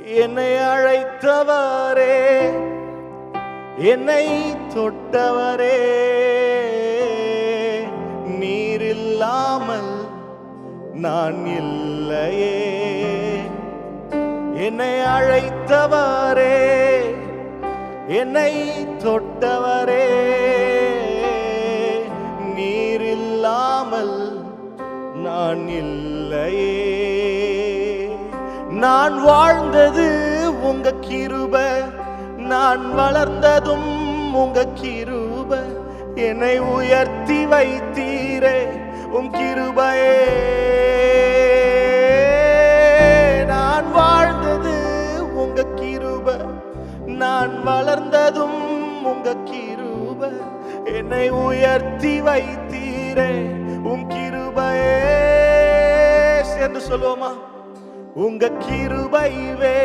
என்னை அழைத்தவரே, என்னை தொட்டவரே, நீர் இல்லாமல் நான் இல்லையே. என்னை அழைத்தவரே, என்னை தொட்டவரே, நீர் இல்லாமல் நான் இல்லையே. நான் வாழ்ந்தது உங்க கிருபை, நான் வளர்ந்ததும் உங்க கிருபை, என்னை உயர்த்தி வைத்தீரே உம் கிருபையே. நான் வாழ்ந்தது உங்க கிருபை, நான் வளர்ந்ததும் உங்க கிருபை, என்னை உயர்த்தி வைத்தீரே உம் கிருபையே. சேர்ந்து சொல்லுவோமா? உங்க கிருபைவே